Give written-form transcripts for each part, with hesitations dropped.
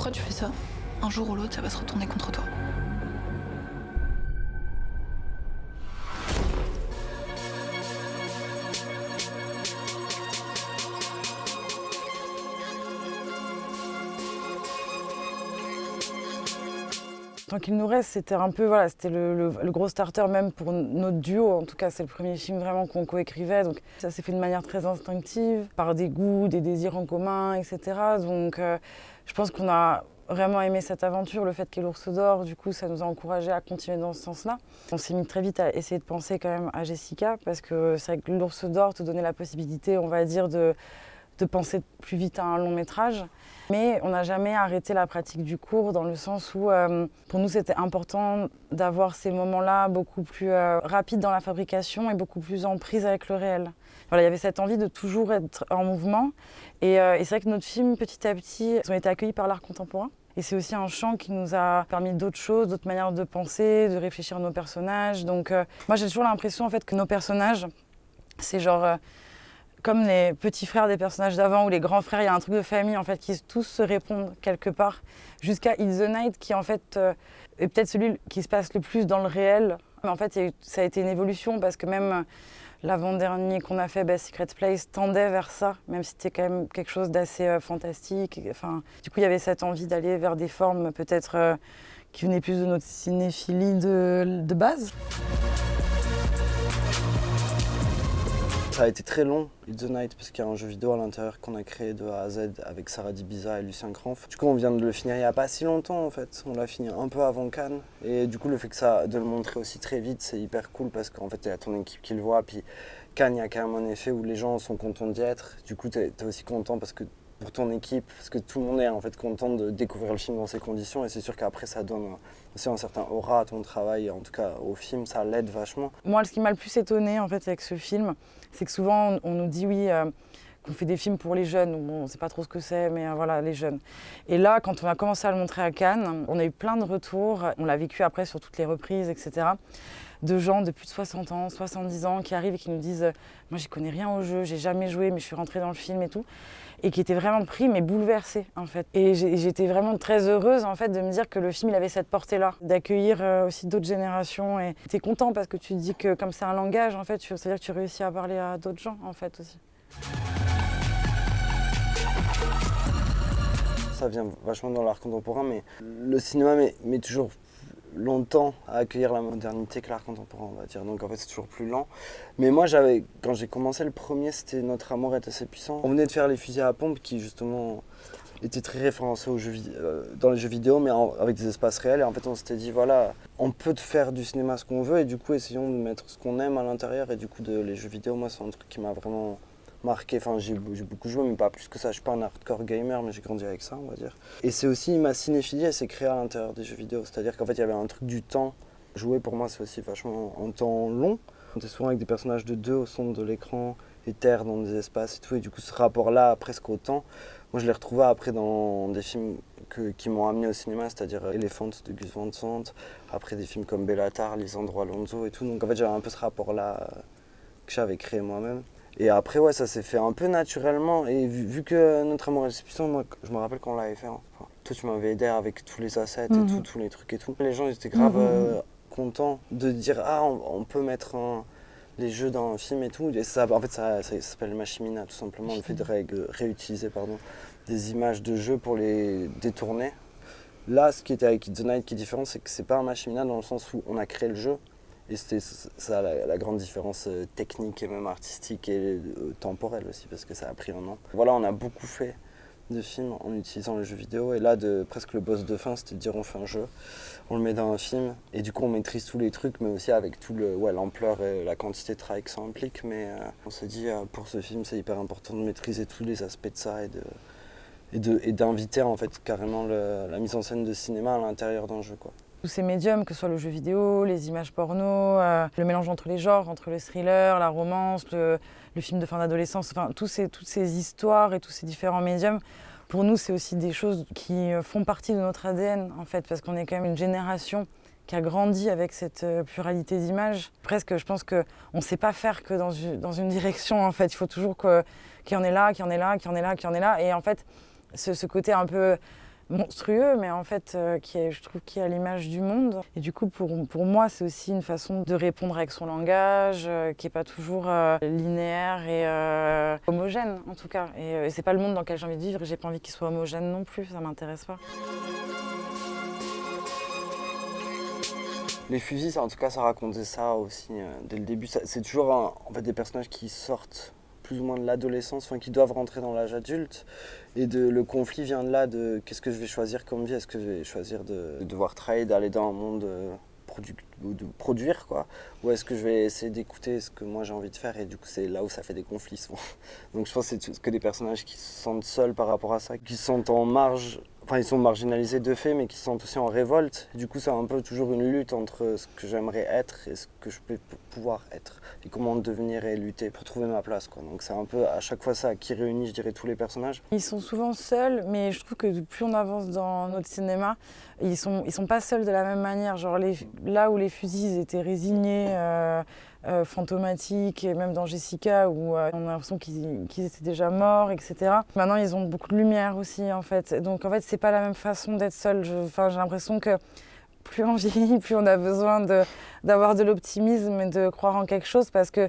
pourquoi tu fais ça? Un jour ou l'autre, ça va se retourner contre toi. Tant qu'il nous reste, c'était un peu, voilà, c'était le gros starter même pour notre duo. En tout cas, c'est le premier film vraiment qu'on coécrivait. Donc ça s'est fait de manière très instinctive, par des goûts, des désirs en commun, etc. Donc je pense qu'on a vraiment aimé cette aventure. Le fait qu'il y ait l'ours d'or, du coup, ça nous a encouragés à continuer dans ce sens-là. On s'est mis très vite à essayer de penser quand même à Jessica, parce que c'est vrai que l'ours d'or te donnait la possibilité, on va dire, de penser plus vite à un long métrage. Mais on n'a jamais arrêté la pratique du court dans le sens où pour nous c'était important d'avoir ces moments-là beaucoup plus rapides dans la fabrication et beaucoup plus en prise avec le réel. Voilà, il y avait cette envie de toujours être en mouvement et c'est vrai que notre film petit à petit ils ont été accueillis par l'art contemporain. Et c'est aussi un champ qui nous a permis d'autres choses, d'autres manières de penser, de réfléchir à nos personnages. Donc moi j'ai toujours l'impression en fait que nos personnages, c'est genre comme les petits frères des personnages d'avant ou les grands frères, il y a un truc de famille en fait qui tous se répondent quelque part, jusqu'à It's the Night qui en fait est peut-être celui qui se passe le plus dans le réel. Mais en fait, ça a été une évolution parce que même l'avant-dernier qu'on a fait, Secret Place, tendait vers ça, même si c'était quand même quelque chose d'assez fantastique. Enfin, du coup, il y avait cette envie d'aller vers des formes peut-être qui venaient plus de notre cinéphilie de base. Ça a été très long, It's the Night, parce qu'il y a un jeu vidéo à l'intérieur qu'on a créé de A à Z avec Sarah Dibiza et Lucien Cranf. Du coup, on vient de le finir il n'y a pas si longtemps en fait. On l'a fini un peu avant Cannes. Et du coup, le fait de le montrer aussi très vite, c'est hyper cool parce qu'en fait, il y a ton équipe qui le voit. Puis Cannes, il y a quand même un effet où les gens sont contents d'y être. Du coup, t'es aussi content parce que pour ton équipe, parce que tout le monde est en fait content de découvrir le film dans ces conditions et c'est sûr qu'après ça donne aussi un certain aura à ton travail, en tout cas au film, ça l'aide vachement. Moi, ce qui m'a le plus étonnée en fait avec ce film, c'est que souvent on nous dit oui, qu'on fait des films pour les jeunes, bon, on ne sait pas trop ce que c'est, mais voilà, les jeunes. Et là, quand on a commencé à le montrer à Cannes, on a eu plein de retours, on l'a vécu après sur toutes les reprises, etc., de gens de plus de 60 ans, 70 ans qui arrivent et qui nous disent « moi, j'y connais rien au jeu, j'ai jamais joué, mais je suis rentrée dans le film et tout ». Et qui étaient vraiment pris, mais bouleversés, en fait. Et j'étais vraiment très heureuse, en fait, de me dire que le film, il avait cette portée-là, d'accueillir aussi d'autres générations. Et t'es content parce que tu te dis que, comme c'est un langage, en fait, c'est-à-dire que tu réussis à parler à d'autres gens, en fait, aussi. Ça vient vachement dans l'art contemporain, mais le cinéma met toujours longtemps à accueillir la modernité que l'art contemporain, on va dire. Donc en fait, c'est toujours plus lent. Mais moi, quand j'ai commencé le premier, c'était Notre amour est assez puissant. On venait de faire Les fusils à pompe qui, justement, étaient très référencés dans les jeux vidéo, mais avec des espaces réels. Et en fait, on s'était dit, voilà, on peut faire du cinéma ce qu'on veut, et du coup, essayons de mettre ce qu'on aime à l'intérieur. Et du coup, les jeux vidéo, moi, c'est un truc qui m'a vraiment marqué. Enfin, j'ai beaucoup joué, mais pas plus que ça. Je suis pas un hardcore gamer, mais j'ai grandi avec ça, on va dire. Et c'est aussi ma cinéphilie, elle s'est créée à l'intérieur des jeux vidéo. C'est-à-dire qu'en fait, il y avait un truc du temps. Jouer, pour moi, c'est aussi vachement un temps long. On était souvent avec des personnages de deux au centre de l'écran, des terres dans des espaces et tout. Et du coup, ce rapport-là, presque au temps, moi, je l'ai retrouvé après dans des films qui m'ont amené au cinéma, c'est-à-dire Elephant de Gus Van Sant, après des films comme Bellatar, Lisandro Alonso et tout. Donc en fait, j'avais un peu ce rapport-là que j'avais créé moi-même. Et après, ouais, ça s'est fait un peu naturellement. Et vu que Notre amour est puissant, moi, je me rappelle quand on l'avait fait. Hein. Enfin, toi, tu m'avais aidé avec tous les assets et tout, tous les trucs et tout. Les gens étaient grave contents de dire ah, on peut mettre les jeux dans un film et tout. Et ça, en fait, ça s'appelle Machimina, tout simplement. Le fait de réutiliser des images de jeux pour les détourner. Là, ce qui était avec It's the Night qui est différent, c'est que c'est pas un Machimina dans le sens où on a créé le jeu. Et c'était ça la grande différence technique et même artistique et temporelle aussi, parce que ça a pris un an. Voilà, on a beaucoup fait de films en utilisant le jeu vidéo. Et là, presque le boss de fin, c'était de dire on fait un jeu, on le met dans un film. Et du coup, on maîtrise tous les trucs, mais aussi avec l'ampleur et la quantité de travail que ça implique. Mais on s'est dit, pour ce film, c'est hyper important de maîtriser tous les aspects de ça et d'inviter en fait carrément la mise en scène de cinéma à l'intérieur d'un jeu, quoi. Tous ces médiums, que ce soit le jeu vidéo, les images porno, le mélange entre les genres, entre le thriller, la romance, le film de fin d'adolescence, enfin toutes ces histoires et tous ces différents médiums, pour nous c'est aussi des choses qui font partie de notre ADN en fait, parce qu'on est quand même une génération qui a grandi avec cette pluralité d'images. Presque, je pense qu'on ne sait pas faire que dans une direction en fait, il faut toujours qu'il y en ait là, qu'il y en ait là, qu'il y en ait là, qu'il y en ait là, et en fait ce côté un peu monstrueux, mais en fait, je trouve qui est à l'image du monde. Et du coup, pour moi, c'est aussi une façon de répondre avec son langage, qui n'est pas toujours linéaire et homogène, en tout cas. Et c'est pas le monde dans lequel j'ai envie de vivre, et j'ai pas envie qu'il soit homogène non plus, ça m'intéresse pas. Les fusils, en tout cas, ça racontait ça aussi dès le début. C'est toujours en fait, des personnages qui sortent plus ou moins de l'adolescence, enfin, qui doivent rentrer dans l'âge adulte. Et le conflit vient de là, de qu'est-ce que je vais choisir comme vie. Est-ce que je vais choisir de devoir travailler, d'aller dans un monde de produire, quoi, ou est-ce que je vais essayer d'écouter ce que moi j'ai envie de faire, et du coup c'est là où ça fait des conflits souvent. Donc je pense que c'est que des personnages qui se sentent seuls par rapport à ça, qui se sentent en marge, enfin ils sont marginalisés de fait, mais qui se sentent aussi en révolte. Du coup c'est un peu toujours une lutte entre ce que j'aimerais être et ce que je peux pouvoir être, et comment devenir et lutter pour trouver ma place, quoi. Donc c'est un peu à chaque fois ça qui réunit, je dirais, tous les personnages. Ils sont souvent seuls, mais je trouve que plus on avance dans notre cinéma, ils sont pas seuls de la même manière. Genre là où les fusils ils étaient résignés, fantomatiques, et même dans Jessica où on a l'impression qu'ils étaient déjà morts, etc. Maintenant ils ont beaucoup de lumière aussi, en fait. Donc en fait c'est pas la même façon d'être seul. J'ai l'impression que plus on vieillit, plus on a besoin d'avoir de l'optimisme et de croire en quelque chose, parce que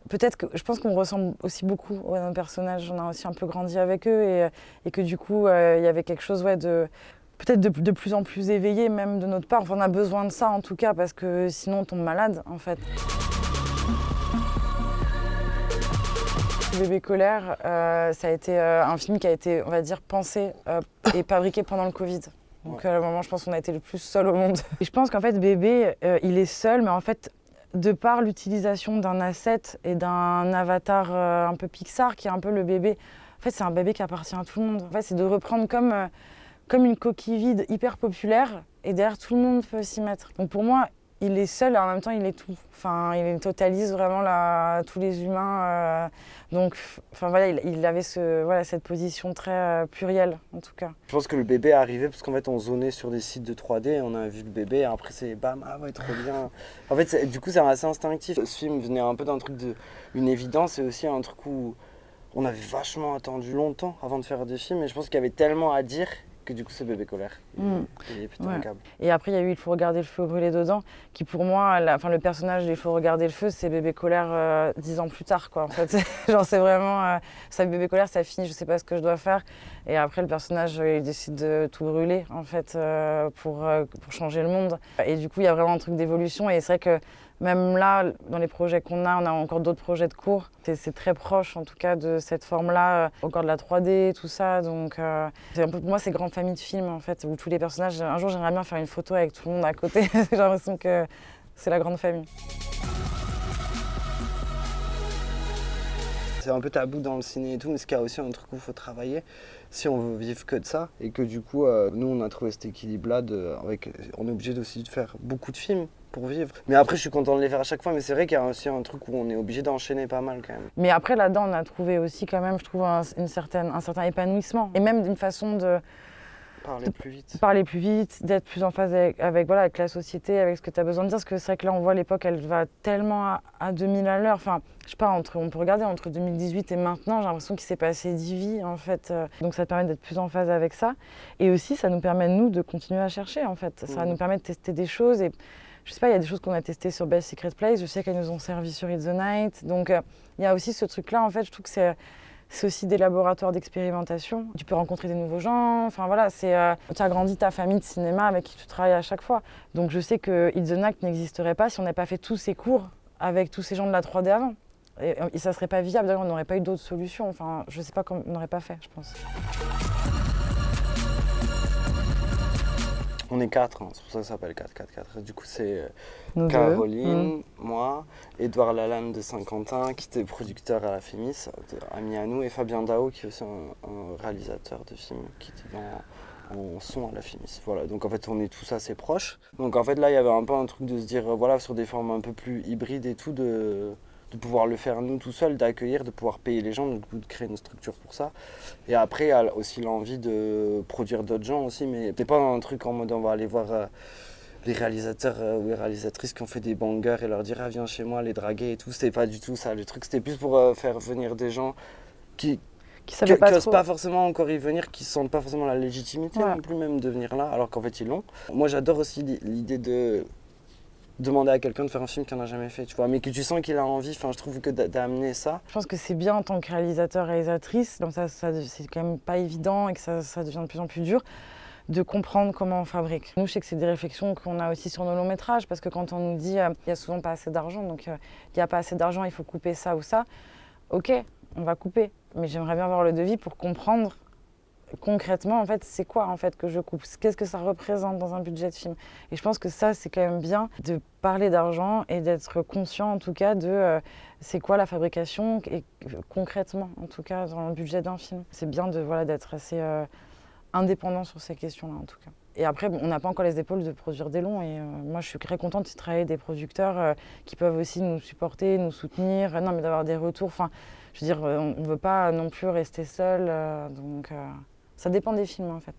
peut-être que je pense qu'on ressemble aussi beaucoup à nos personnages. On a aussi un peu grandi avec eux, et que du coup il y avait quelque chose, ouais, peut-être de plus en plus éveillé même de notre part. Enfin, on a besoin de ça en tout cas, parce que sinon on tombe malade, en fait. Bébé colère, ça a été un film qui a été, on va dire, pensé et fabriqué pendant le Covid. Donc à un moment, je pense qu'on a été le plus seul au monde. Et je pense qu'en fait, Bébé, il est seul, mais en fait, de par l'utilisation d'un asset et d'un avatar un peu Pixar, qui est un peu le bébé, en fait, c'est un bébé qui appartient à tout le monde. En fait, c'est de reprendre comme une coquille vide hyper populaire, et derrière, tout le monde peut s'y mettre. Donc pour moi, il est seul et en même temps, il est tout. Enfin, il totalise vraiment tous les humains. Donc, enfin, voilà, il avait cette position très plurielle, en tout cas. Je pense que le bébé est arrivé parce qu'en fait on zonait sur des sites de 3D et on a vu le bébé, et après c'est bam, ah ouais, trop bien. En fait, du coup c'est assez instinctif. Ce film venait un peu d'un truc une évidence, et aussi un truc où on avait vachement attendu longtemps avant de faire des films, et je pense qu'il y avait tellement à dire que du coup c'est Bébé colère. Il est putain câble. Et après il y a eu Il faut regarder le feu brûler dedans, qui pour moi, le personnage d'Il faut regarder le feu, c'est Bébé colère 10 ans plus tard, quoi, en fait. Genre c'est vraiment ça, Bébé colère, ça finit, je sais pas ce que je dois faire, et après le personnage il décide de tout brûler, en fait, pour changer le monde. Et du coup il y a vraiment un truc d'évolution, et c'est vrai que même là, dans les projets qu'on a, on a encore d'autres projets de cours. C'est très proche, en tout cas, de cette forme-là, encore de la 3D, tout ça. Donc, c'est un peu, pour moi, c'est grande famille de films, en fait, où tous les personnages... Un jour, j'aimerais bien faire une photo avec tout le monde à côté. J'ai l'impression que c'est la grande famille. C'est un peu tabou dans le ciné et tout, mais ce qu'il y a aussi un truc où il faut travailler si on veut vivre que de ça. Et que du coup, nous, on a trouvé cet équilibre-là. On est obligé aussi de faire beaucoup de films pour vivre. Mais après, je suis content de les faire à chaque fois, mais c'est vrai qu'il y a aussi un truc où on est obligé d'enchaîner pas mal quand même. Mais après, là-dedans, on a trouvé aussi quand même, je trouve, un certain épanouissement. Et même d'une façon de parler plus vite, d'être plus en phase avec la société, avec ce que tu as besoin de dire. Parce que c'est vrai que là, on voit l'époque, elle va tellement à 2000 à l'heure. Enfin, je sais pas, on peut regarder entre 2018 et maintenant, j'ai l'impression qu'il s'est passé 10 vies, en fait. Donc ça te permet d'être plus en phase avec ça. Et aussi, ça nous permet, nous, de continuer à chercher, en fait. Ça nous permet de tester des choses. Et je sais pas, il y a des choses qu'on a testées sur Best Secret Place. Je sais qu'elles nous ont servi sur It's the Night. Donc il y a aussi ce truc-là, en fait. Je trouve que c'est aussi des laboratoires d'expérimentation. Tu peux rencontrer des nouveaux gens. Enfin voilà, tu as grandi ta famille de cinéma avec qui tu travailles à chaque fois. Donc je sais que It's the Night n'existerait pas si on n'avait pas fait tous ces cours avec tous ces gens de la 3D avant. Et ça serait pas viable. D'ailleurs, on n'aurait pas eu d'autres solutions. Enfin, je sais pas comment on n'aurait pas fait, je pense. On est 4, hein. C'est pour ça que ça s'appelle 4-4-4. Du coup, c'est Caroline, moi, Edouard Lalanne de Saint-Quentin, qui était producteur à la Fémis, ami à nous, et Fabien Dao, qui est aussi un réalisateur de films, qui était en son à la Fémis. Voilà, donc en fait, on est tous assez proches. Donc en fait, là, il y avait un peu un truc de se dire, voilà, sur des formes un peu plus hybrides et tout, de pouvoir le faire nous tout seuls, d'accueillir, de pouvoir payer les gens, donc de créer une structure pour ça. Et après, il y a aussi l'envie de produire d'autres gens aussi, mais c'est pas un truc en mode on va aller voir les réalisateurs ou les réalisatrices qui ont fait des bangers et leur dire ah, viens chez moi, les draguer et tout. C'était pas du tout ça. Le truc, c'était plus pour faire venir des gens qui qui savaient pas n'osent trop. pas forcément encore y venir, qui sentent pas forcément la légitimité Ouais. non plus même de venir là, alors qu'en fait ils l'ont. Moi j'adore aussi l'idée de demander à quelqu'un de faire un film qu'il n'a jamais fait, tu vois, mais que tu sens qu'il a envie. Enfin, je trouve que d'amener ça. Je pense que c'est bien en tant que réalisateur, réalisatrice, donc ça c'est quand même pas évident et que ça devient de plus en plus dur de comprendre comment on fabrique. Nous, je sais que c'est des réflexions qu'on a aussi sur nos longs métrages, parce que quand on nous dit il y a souvent pas assez d'argent, donc il n'y a pas assez d'argent, il faut couper ça ou ça, ok, on va couper, mais j'aimerais bien voir le devis pour comprendre concrètement, en fait, c'est quoi en fait que je coupe? Qu'est-ce que ça représente dans un budget de film? Et je pense que ça, c'est quand même bien de parler d'argent et d'être conscient, en tout cas, de c'est quoi la fabrication et concrètement, en tout cas, dans le budget d'un film. C'est bien de voilà d'être assez indépendant sur ces questions-là, en tout cas. Et après, on n'a pas encore les épaules de produire des longs. Et moi, je suis très contente de travailler avec des producteurs qui peuvent aussi nous supporter, nous soutenir, non, mais d'avoir des retours. Enfin, je veux dire, on ne veut pas non plus rester seul. Donc, ça dépend des films, en fait.